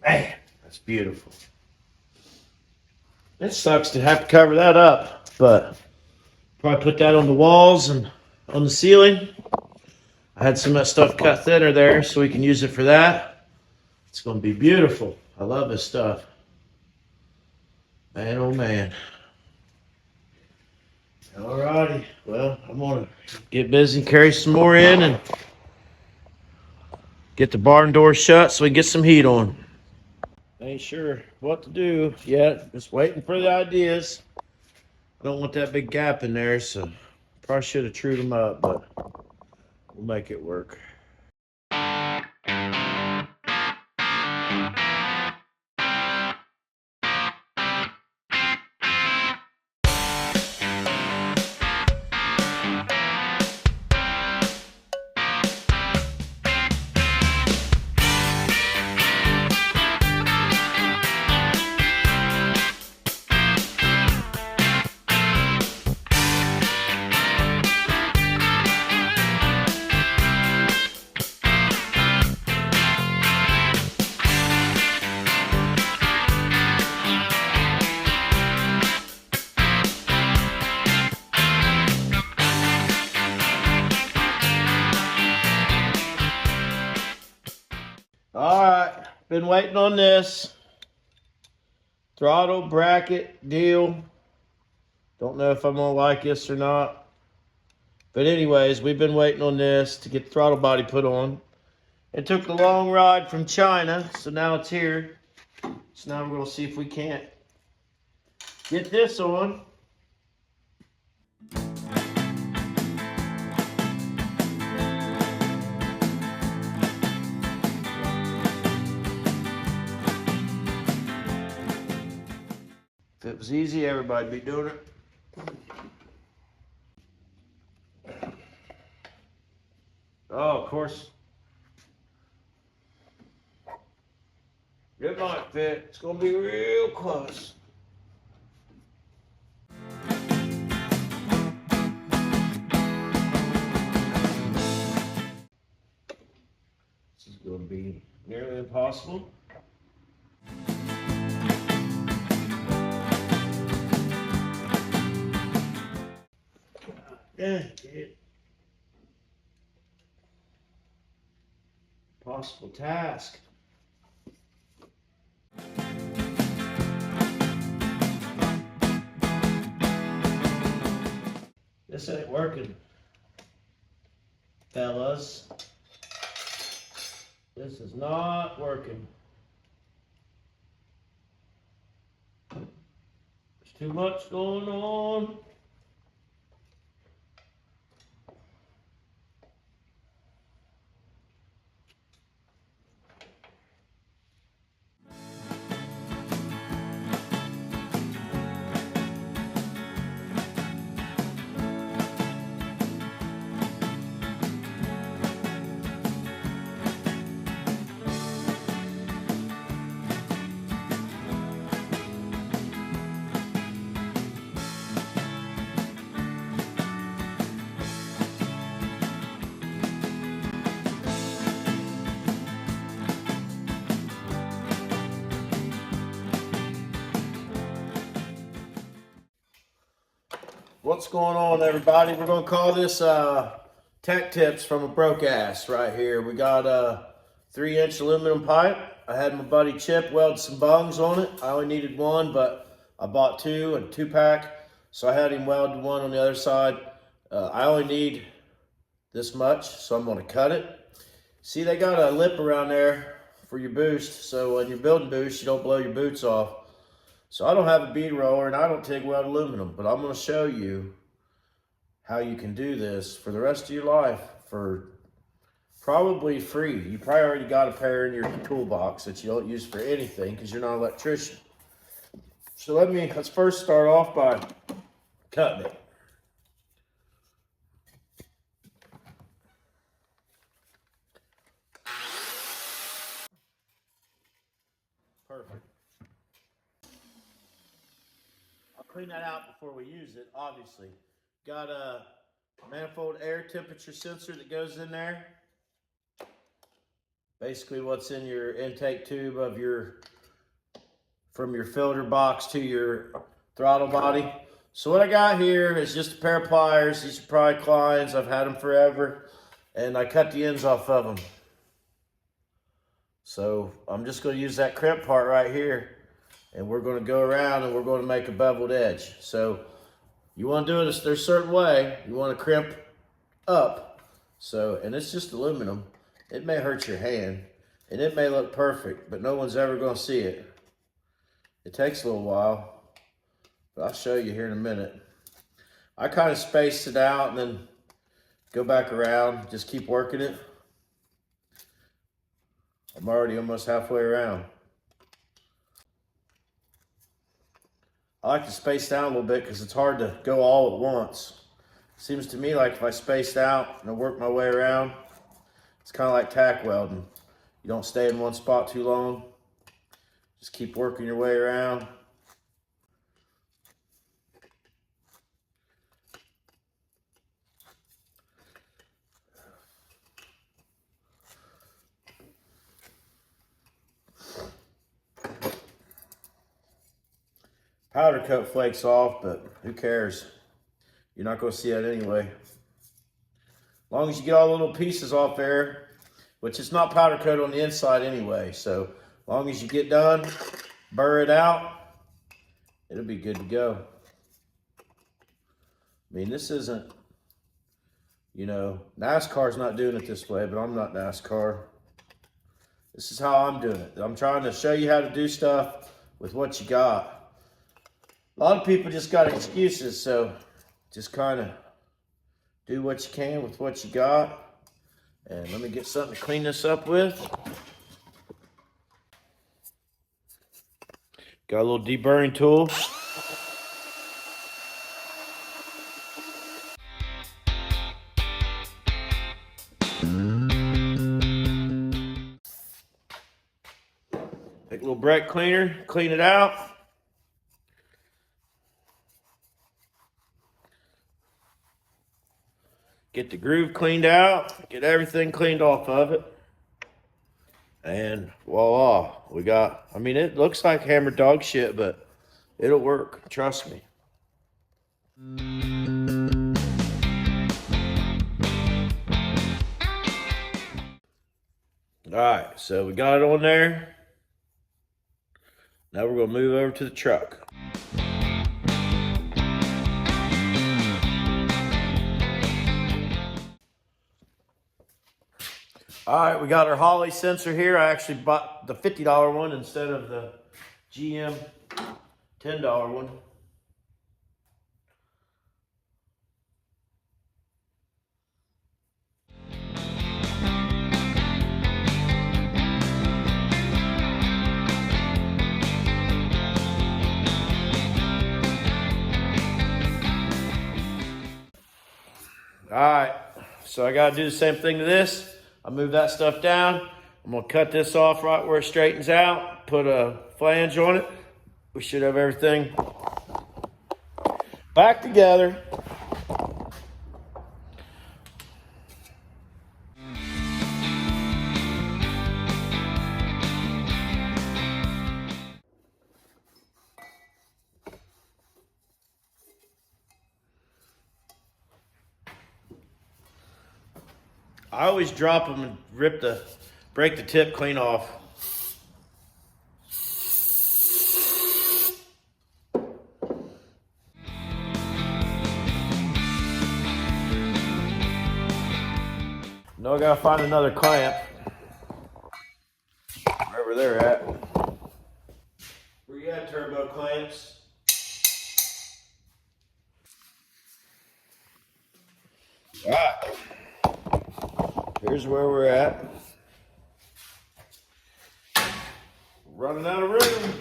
Man, that's beautiful. It sucks to have to cover that up, but probably put that on the walls and on the ceiling. I had some of that stuff cut thinner there so we can use it for that. It's going to be beautiful. I love this stuff. Man, oh man. Alrighty, well, I'm going to get busy and carry some more in and get the barn door shut so we can get some heat on. Ain't sure what to do yet. Just waiting for the ideas. I don't want that big gap in there, so probably should have trued them up, but we'll make it work. Alright, been waiting on this throttle bracket deal. Don't know if I'm gonna like this or not. But anyways, we've been waiting on this to get the throttle body put on. It took the long ride from China, so now it's here. So now we're gonna see if we can't get this on. If it was easy, everybody'd be doing it. Oh, of course. It might fit. It's gonna be real close. This is gonna be nearly impossible. Yeah, possible task. This ain't working, fellas. This is not working. There's too much going on. What's going on, everybody? We're gonna call this tech tips from a broke ass right here. We got a 3-inch aluminum pipe. I had my buddy Chip weld some bungs on it. I only needed one, but I bought two, a 2-pack. So I had him weld one on the other side. I only need this much, so I'm gonna cut it. See, they got a lip around there for your boost. So when you're building boost, you don't blow your boots off. So I don't have a bead roller and I don't TIG weld aluminum, but I'm going to show you how you can do this for the rest of your life for probably free. You probably already got a pair in your toolbox that you don't use for anything because you're not an electrician. So let's first start off by cutting it. Perfect. Clean that out before we use it, obviously. Got a manifold air temperature sensor that goes in there. Basically what's in your intake tube of from your filter box to your throttle body. So what I got here is just a pair of pliers. These are probably Kleins. I've had them forever. And I cut the ends off of them. So I'm just going to use that crimp part right here. And we're going to go around and we're going to make a beveled edge. So you want to do it there's a certain way. You want to crimp up. So, and it's just aluminum. It may hurt your hand and it may look perfect, but no one's ever going to see it. It takes a little while, but I'll show you here in a minute. I kind of spaced it out and then go back around, just keep working it. I'm already almost halfway around. I like to space down a little bit because it's hard to go all at once. Seems to me like if I spaced out and I work my way around, it's kind of like tack welding. You don't stay in one spot too long. Just keep working your way around. Powder coat flakes off, but who cares? You're not going to see that anyway. As long as you get all the little pieces off there, which is not powder coat on the inside anyway. So as long as you get done, burr it out, it'll be good to go. I mean, this isn't, NASCAR's not doing it this way, but I'm not NASCAR. This is how I'm doing it. I'm trying to show you how to do stuff with what you got. A lot of people just got excuses, so just kind of do what you can with what you got. And let me get something to clean this up with. Got a little deburring tool. Take a little brake cleaner, clean it out. Get the groove cleaned out, get everything cleaned off of it. And voila, we got, it looks like hammered dog shit, but it'll work, trust me. All right, so we got it on there. Now we're gonna move over to the truck. All right, we got our Holley sensor here. I actually bought the $50 one instead of the GM $10 one. All right, so I gotta do the same thing to this. I move that stuff down. I'm gonna cut this off right where it straightens out, put a flange on it. We should have everything back together. I always drop them and break the tip clean off. Now I gotta find another clamp, wherever they're at. Where you at, turbo clamps? All right. Here's where we're at. Running out of room.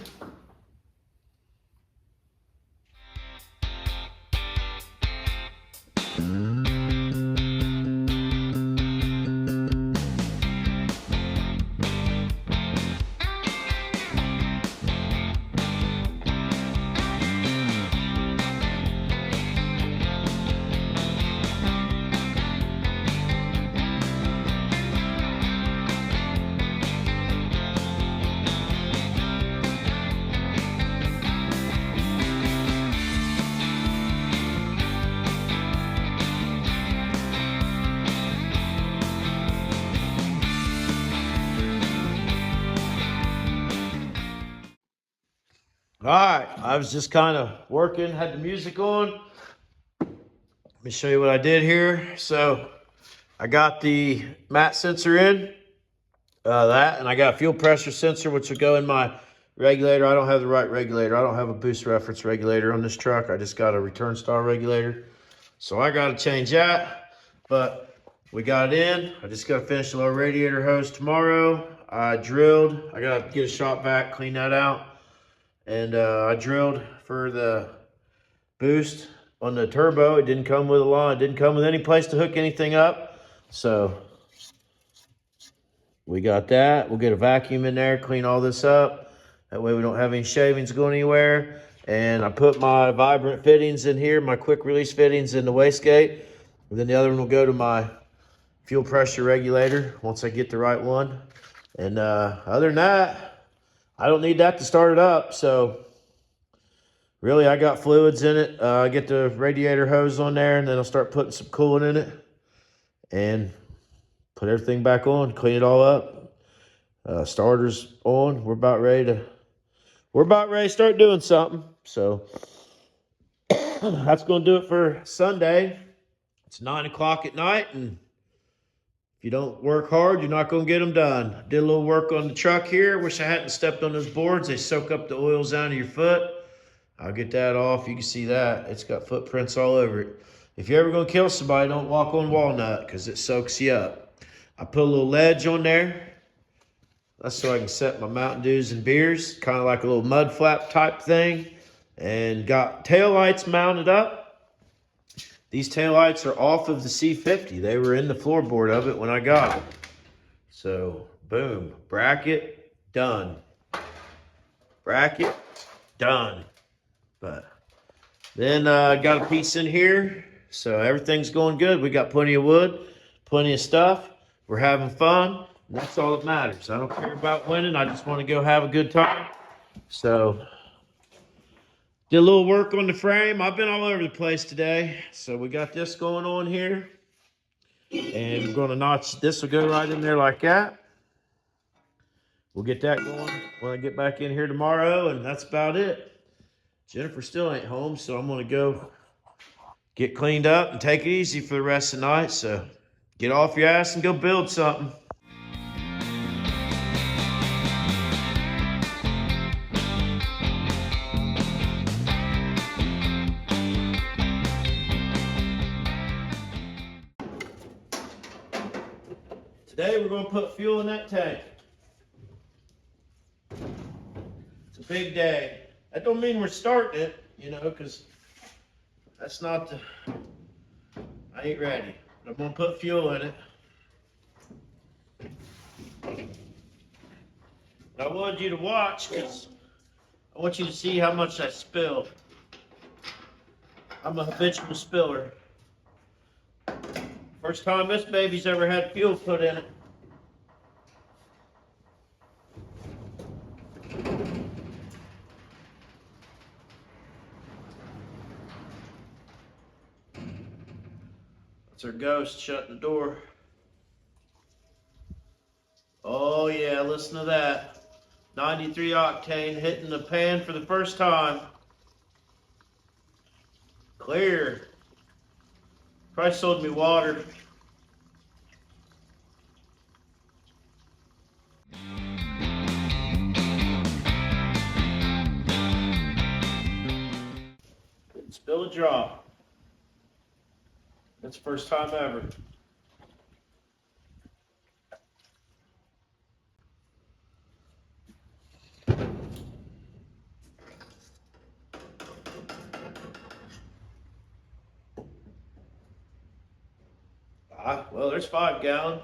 All right, I was just kind of working, had the music on. Let me show you what I did here. So I got the mat sensor in, and I got a fuel pressure sensor, which will go in my regulator. I don't have the right regulator. I don't have a boost reference regulator on this truck. I just got a return star regulator. So I got to change that, but we got it in. I just got to finish the lower radiator hose tomorrow. I drilled. I got to get a shop vac, clean that out. And I drilled for the boost on the turbo. It didn't come with a line. It didn't come with any place to hook anything up. So we got that. We'll get a vacuum in there, clean all this up. That way we don't have any shavings going anywhere. And I put my vibrant fittings in here, my quick release fittings in the wastegate. And then the other one will go to my fuel pressure regulator once I get the right one. And other than that, I don't need that to start it up, so really I got fluids in it. I get the radiator hose on there, and then I'll start putting some coolant in it and put everything back on, clean it all up. Starter's on. We're about ready to start doing something. So that's going to do it for Sunday. It's 9 o'clock at night, and if you don't work hard, you're not going to get them done. Did a little work on the truck here. Wish I hadn't stepped on those boards. They soak up the oils out of your foot. I'll get that off. You can see that. It's got footprints all over it. If you're ever going to kill somebody, don't walk on walnut because it soaks you up. I put a little ledge on there. That's so I can set my Mountain Dews and beers, kind of like a little mud flap type thing. And got taillights mounted up. These taillights are off of the C50. They were in the floorboard of it when I got them. So, boom. Bracket, done. Bracket, done. But then I got a piece in here. So everything's going good. We got plenty of wood, plenty of stuff. We're having fun. And that's all that matters. I don't care about winning. I just want to go have a good time. So did a little work on the frame. I've been all over the place today. So we got this going on here. And we're going to notch, this will go right in there like that. We'll get that going when I get back in here tomorrow. And that's about it. Jennifer still ain't home, so I'm going to go get cleaned up and take it easy for the rest of the night. So get off your ass and go build something. Today we're going to put fuel in that tank. It's a big day. That don't mean we're starting it, you know, because that's not the, I ain't ready. But I'm going to put fuel in it. But I wanted you to watch because I want you to see how much I spill. I'm a habitual spiller. First time this baby's ever had fuel put in it. That's our ghost shutting the door. Oh yeah, listen to that. 93 octane hitting the pan for the first time. Clear. Probably sold me water. Didn't spill a drop. That's the first time ever. Well, there's 5 gallons.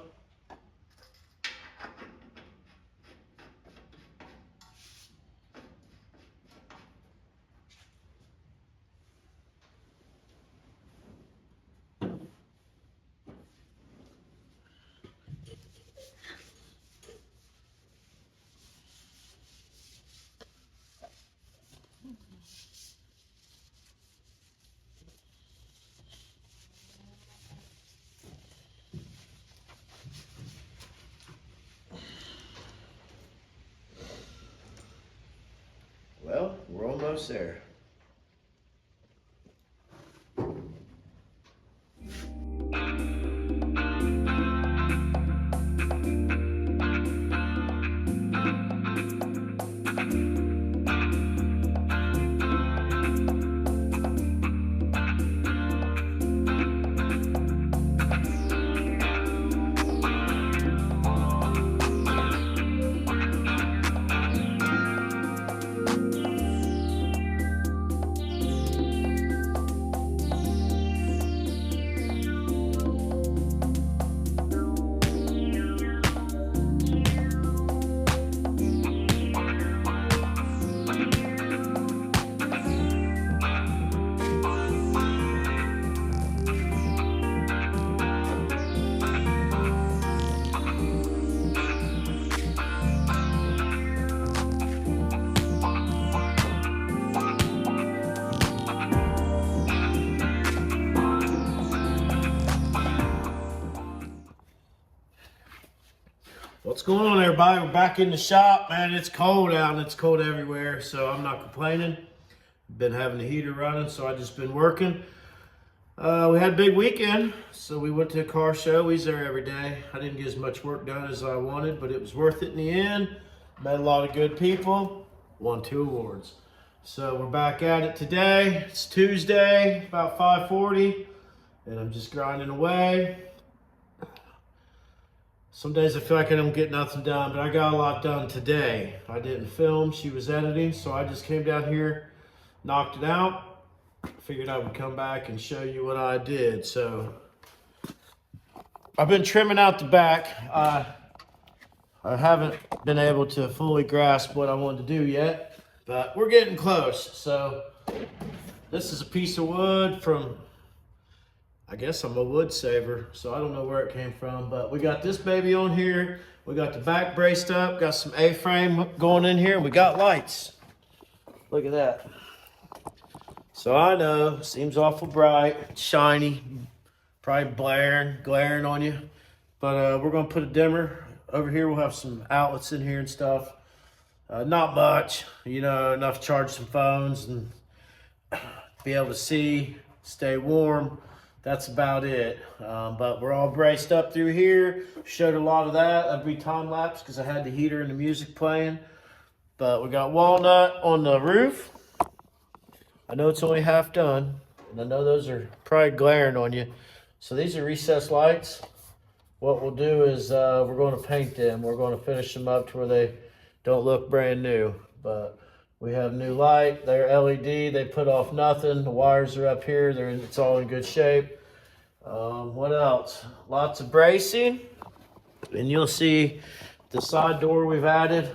Well, we're almost there. What's going on, everybody? We're back in the shop, man. It's cold out and it's cold everywhere, so I'm not complaining. Been having the heater running, so I just been working. We had a big weekend, so we went to a car show. We's there every day. I didn't get as much work done as I wanted, but it was worth it in the end. Met a lot of good people. Won 2 awards. So we're back at it today. It's Tuesday, about 5:40, and I'm just grinding away. Some days I feel like I don't get nothing done, but I got a lot done today. I didn't film, she was editing, so I just came down here, knocked it out. Figured I would come back and show you what I did. So I've been trimming out the back. I haven't been able to fully grasp what I wanted to do yet, but we're getting close. So this is a piece of wood from, I guess I'm a wood saver, so I don't know where it came from, but we got this baby on here. We got the back braced up, got some A-frame going in here, and we got lights. Look at that. So I know, seems awful bright, shiny, probably glaring on you, but we're gonna put a dimmer over here. We'll have some outlets in here and stuff. Not much, you know, enough to charge some phones and be able to see, stay warm. That's about it. But we're all braced up through here. Showed a lot of that. That'd be time lapse because I had the heater and the music playing. But we got walnut on the roof. I know it's only half done, and I know those are probably glaring on you. So these are recessed lights. what we'll do is we're going to paint them. We're going to finish them up to where they don't look brand new. But we have new light. They're LED. They put off nothing. The wires are up here. It's all in good shape. What else? Lots of bracing. And you'll see the side door we've added.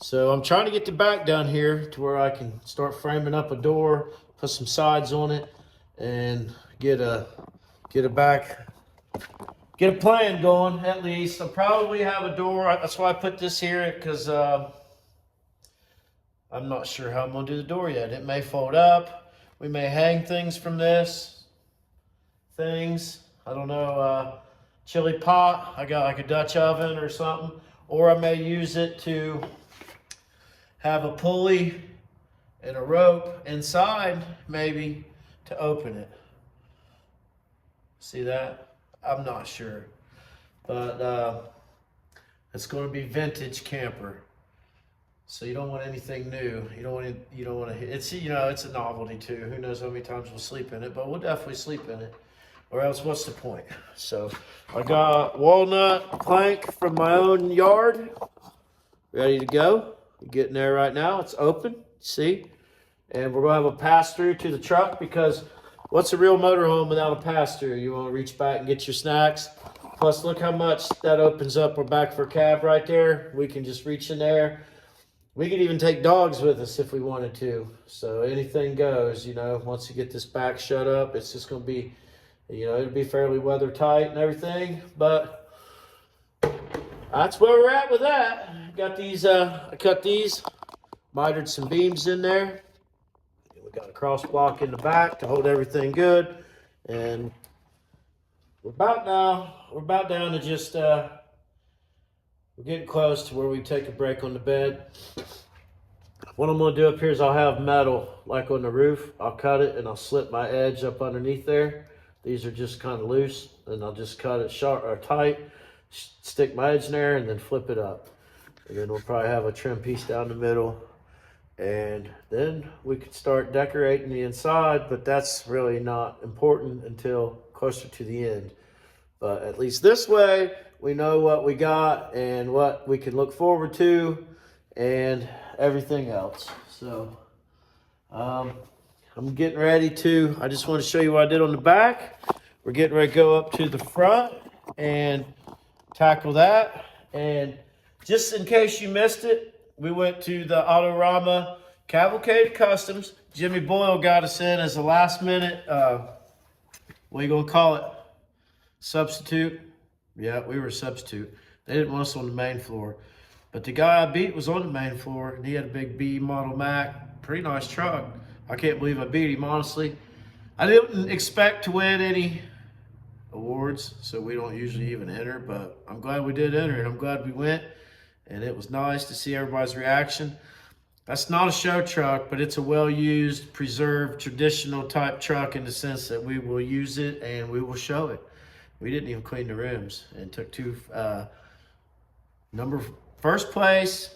So I'm trying to get the back down here to where I can start framing up a door, put some sides on it, and get a plan going at least. I'll probably have a door. That's why I put this here, because I'm not sure how I'm gonna do the door yet. It may fold up. We may hang things from this. I don't know. Chili pot. I got like a Dutch oven or something, or I may use it to have a pulley and a rope inside, maybe, to open it. See that? I'm not sure, but it's going to be vintage camper. So you don't want anything new. You don't want to. It's it's a novelty too. Who knows how many times we'll sleep in it, but we'll definitely sleep in it. Or else, what's the point? So I got walnut plank from my own yard, ready to go. We're getting there right now. It's open. See, and we're gonna have a pass through to the truck, because what's a real motorhome without a pass through? You want to reach back and get your snacks. Plus, look how much that opens up. We're back for cab right there. We can just reach in there. We could even take dogs with us if we wanted to. So anything goes, once you get this back shut up, it's just going to be, it'll be fairly weather tight and everything. But that's where we're at with that. Got these, I cut these, mitered some beams in there. We got a cross block in the back to hold everything good. And we're about down to just, we're getting close to where we take a break on the bed. What I'm going to do up here is I'll have metal, like on the roof. I'll cut it and I'll slip my edge up underneath there. These are just kind of loose, and I'll just cut it sharp or tight, stick my edge in there, and then flip it up. And then we'll probably have a trim piece down the middle. And then we could start decorating the inside, but that's really not important until closer to the end. But at least this way, we know what we got and what we can look forward to and everything else. So I'm getting ready to, I just want to show you what I did on the back. We're getting ready to go up to the front and tackle that. And just in case you missed it, we went to the Autorama Cavalcade of Customs. Jimmy Boyle got us in as a last minute, what are you going to call it? Substitute. Yeah, we were a substitute. They didn't want us on the main floor. But the guy I beat was on the main floor, and he had a big B model Mac. Pretty nice truck. I can't believe I beat him, honestly. I didn't expect to win any awards, so we don't usually even enter, but I'm glad we did enter, and I'm glad we went. And it was nice to see everybody's reaction. That's not a show truck, but it's a well-used, preserved, traditional type truck in the sense that we will use it and we will show it. We didn't even clean the rims, and took first place,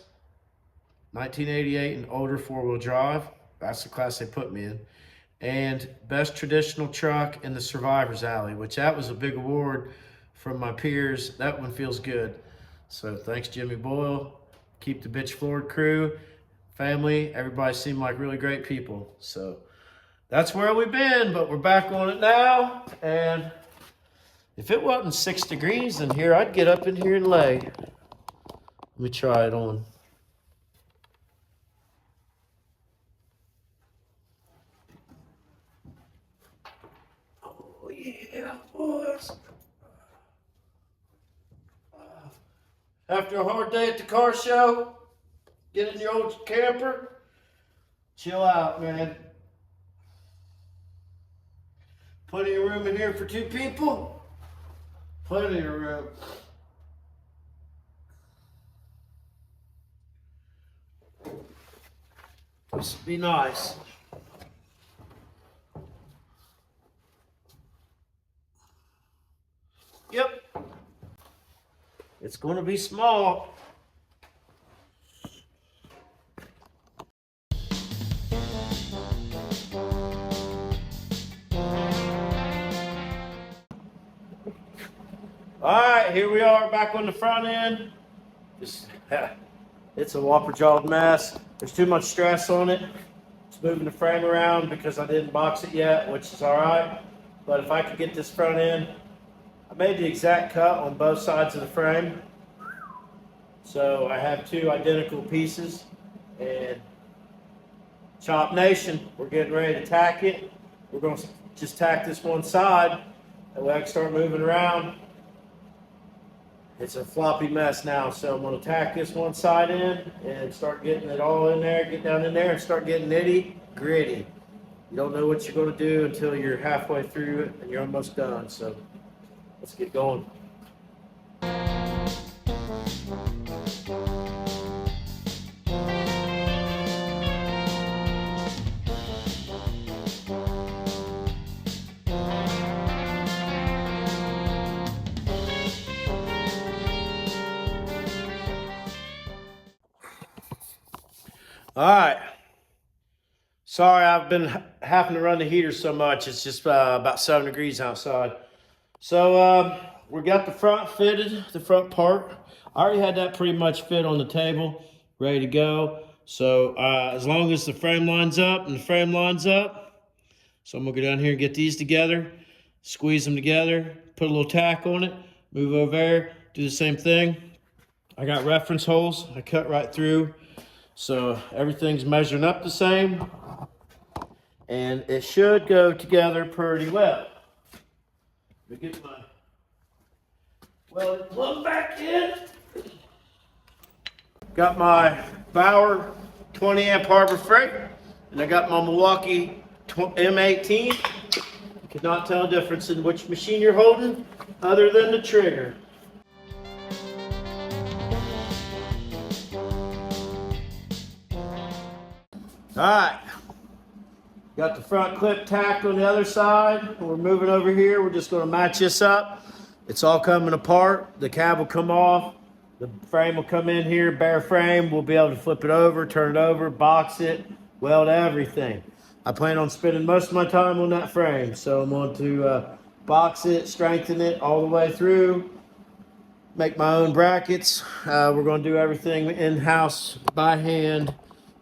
1988 and older four-wheel drive. That's the class they put me in. And best traditional truck in the Survivor's Alley, which that was a big award from my peers. That one feels good. So thanks, Jimmy Boyle. Keep the bitch floored crew, family. Everybody seemed like really great people. So that's where we've been, but we're back on it now. And if it wasn't 6 degrees in here, I'd get up in here and lay. Let me try it on. Oh, yeah, boys. After a hard day at the car show, get in your old camper, chill out, man. Plenty of room in here for 2 people. Plenty of room. This would be nice. Yep. It's going to be small. All right, here we are back on the front end. It's a whopper-jawed mess. There's too much stress on it. It's moving the frame around because I didn't box it yet, which is all right. But if I could get this front end, I made the exact cut on both sides of the frame. So I have two identical pieces. And Chop Nation, we're getting ready to tack it. We're going to just tack this one side. That way I can start moving around. It's a floppy mess now, so I'm going to tack this one side in and start getting it all in there, get down in there and start getting nitty gritty. You don't know what you're going to do until you're halfway through it and you're almost done, so let's get going. All right. Sorry, I've been having to run the heater so much. It's just about 7 degrees outside. So we got the front fitted, the front part. I already had that pretty much fit on the table, ready to go. So as long as the frame lines up and the frame lines up, so I'm gonna go down here and get these together, squeeze them together, put a little tack on it, move over there, do the same thing. I got reference holes I cut right through. So everything's measuring up the same, and it should go together pretty well. Let me get my welded plug back in. Got my Bauer 20 amp Harbor Freight, and I got my Milwaukee M18. You cannot tell the difference in which machine you're holding other than the trigger. All right, got the front clip tacked on the other side. We're moving over here. We're just going to match this up. It's all coming apart. The cab will come off. The frame will come in here, bare frame. We'll be able to flip it over, turn it over, box it, weld everything. I plan on spending most of my time on that frame. So I'm going to box it, strengthen it all the way through, make my own brackets. We're going to do everything in-house by hand.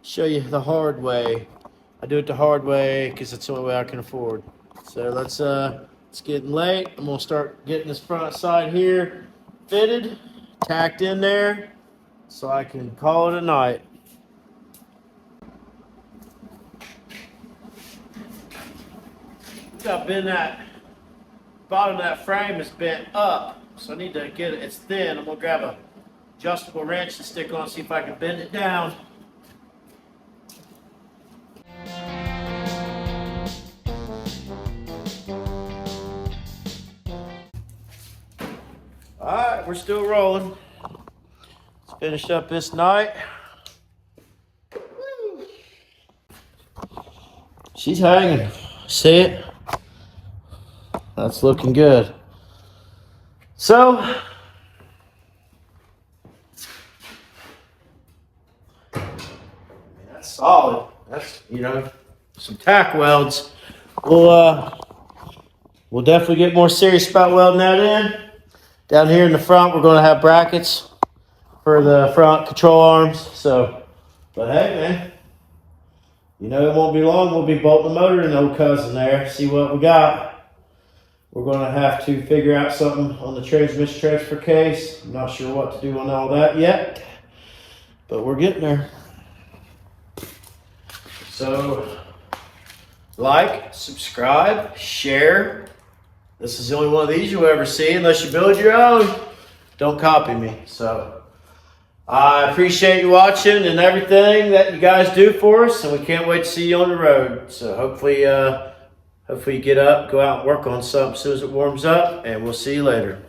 Show you the hard way. I do it the hard way because it's the only way I can afford. So let's it's getting late. I'm gonna start getting this front side here fitted, tacked in there, so I can call it a night. I've been that bottom of that frame is bent up, so I need to get it. It's thin. I'm gonna grab a adjustable wrench and stick on, see if I can bend it down. All right, we're still rolling. Let's finish up this night. Woo. She's hanging. See it? That's looking good. So, that's solid. That's, you know, some tack welds. We'll definitely get more serious about welding that in. Down here in the front, we're going to have brackets for the front control arms. So, but hey, man, you know it won't be long. We'll be bolting the motor in the old cousin there. See what we got. We're going to have to figure out something on the transmission transfer case. I'm not sure what to do on all that yet, but we're getting there. So, like, subscribe, share. This is the only one of these you'll ever see unless you build your own. Don't copy me. So I appreciate you watching and everything that you guys do for us, and we can't wait to see you on the road. So hopefully you get up, go out and work on something as soon as it warms up, and we'll see you later.